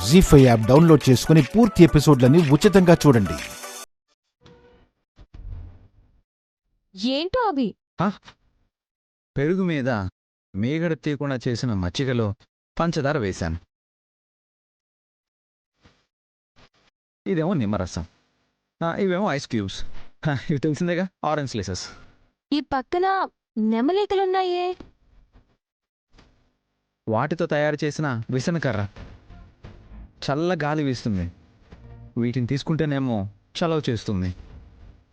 జీ5 app download చేసుకుని పూర్తి ఎపిసోడ్లని ఉచితంగా చూడండి. ఏంటో అవి? పెరుగు మీద మీగడ తీయకుండా చేసిన మచ్చికలో పంచదార వేశాను. ఇదేమో నిమ్మరసం, ఇవేమో ఐస్ క్యూబ్స్. ఇవి తెలిసిందేగా, ఆరెంజ్ స్లైసెస్. ఈ పక్కన నెమలికలున్నాయే, వాటితో తయారు చేసిన విసనకర్ర. చల్ల గాలి వీస్తుంది, వీటిని తీసుకుంటేనేమో చలవ చేస్తుంది.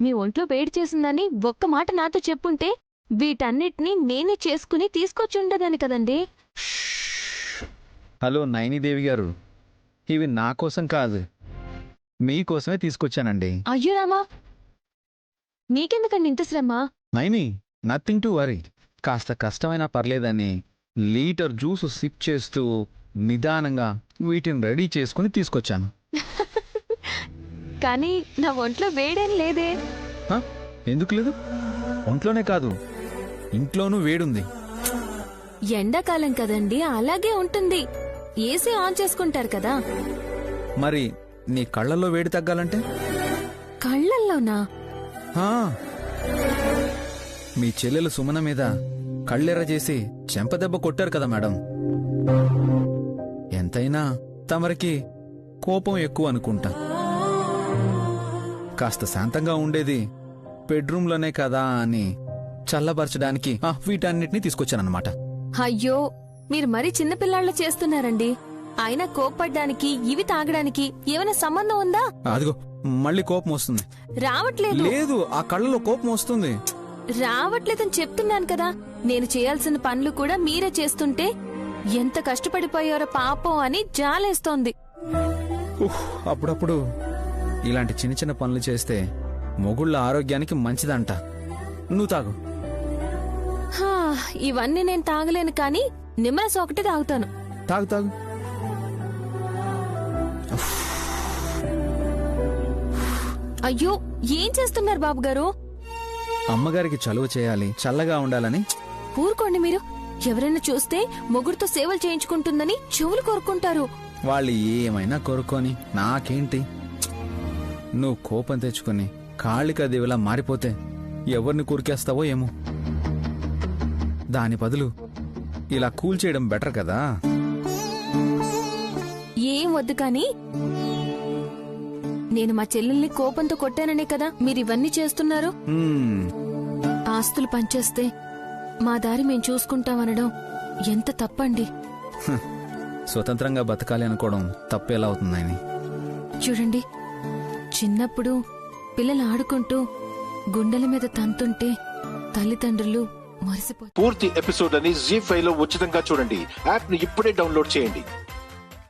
మీ ఒంట్లో వేడి చేసిందని ఒక్క మాట నాతో చెప్పుంటే వీటన్నిటినీ నేనే చేసుకుని తీసుకొచ్చుండదని కదండి. హలో నైనీదేవి గారు, ఇవి నా కోసం కాదు, మీకోసమే తీసుకొచ్చానండి. అయ్యో రామా, నీకెందుకండి ఇంత శ్రమ? Naini, nothing to worry. కాస్త కష్టమైనా పర్లేదని లీటర్ జ్యూసు సిప్ చేస్తూ నిదానంగా వీటిని రెడీ చేసుకుని తీసుకొచ్చాను. కానీ నా ఒంట్లో వేడేం లేదే. ఎందుకు లేదు? ఒంట్లోనే కాదు, ఇంట్లోనూ వేడుంది. ఎండాకాలం కదండి, అలాగే ఉంటుంది. ఏసీ ఆన్ చేసుకుంటారు కదా. మరి నీ కళ్ళల్లో వేడి తగ్గాలంటే? కళ్ళల్లోనా? మీ చెల్లెలు సుమన మీద కళ్ళెర్ర చేసి చెంపదెబ్బ కొట్టారు కదా మేడం. ఎంతైనా తమరికి కోపం ఎక్కువ అనుకుంటా. కాస్త శాంతంగా ఉండేది బెడ్రూమ్లోనే కదా అని చల్లబరచడానికి వీటన్నిటినీ తీసుకొచ్చానన్నమాట. అయ్యో, మీరు మరీ చిన్నపిల్లాళ్ళ చేస్తున్నారండి. అయినా కోప్పడ్డానికి ఇవి తాగడానికి ఏమైనా సంబంధం ఉందా? అదిగో మళ్ళీ కోపం వస్తుంది. రావట్లేదు. లేదు, ఆ కళ్ళలో కోపం వస్తుంది. రావట్లేదని చెప్తున్నాను కదా. నేను చేయాల్సిన పనులు కూడా మీరే చేస్తుంటే ఎంత కష్టపడిపోయారో పాపం అని జాలేస్తోంది. అప్పుడప్పుడు ఇలాంటి చిన్న చిన్న పనులు చేస్తే మొగుళ్ళ ఆరోగ్యానికి మంచిదంట. నువ్వు తాగు. ఇవన్నీ నేను తాగలేను, కానీ నిమ్మరసం ఒకటి తాగుతాను. తాగు తాగు. అయ్యో, ఏం చేస్తున్నారు బాబు గారు? అమ్మగారికి చలువ చేయాలి, చల్లగా ఉండాలని. ఊరుకోండి మీరు. ఎవరైనా చూస్తే మొగుడుతో సేవలు చేయించుకుంటుందని చెవులు కోరుకుంటారు. వాళ్ళు ఏమైనా కోరుకొని నాకేంటి? నువ్వు కోపం తెచ్చుకుని కాళికాదేవిలా మారిపోతే ఎవరిని కూరికేస్తావో ఏమో. దాని బదులు ఇలా కూల్ చేయడం బెటర్ కదా. ఏం వద్దు, కానీ నేను మా చెల్లెల్ని కోపంతో కొట్టాననే కదా మీరు ఇవన్నీ చేస్తున్నారు. ఆస్తులు పంచేస్తే మా దారి మేం చూసుకుంటామనడం ఎంత తప్పండి. స్వతంత్రంగా బతకాలి అనుకోవడం తప్పేలా అవుతుందని. చూడండి, చిన్నప్పుడు పిల్లలు ఆడుకుంటూ గుండెల మీద తంతుంటే తల్లిదండ్రులు మరిసిపోతారు. పూర్తి ఎపిసోడ్ అని జీ5 లో ఉచితంగా చూడండి. యాప్ ని ఇప్పుడే డౌన్లోడ్ చేయండి.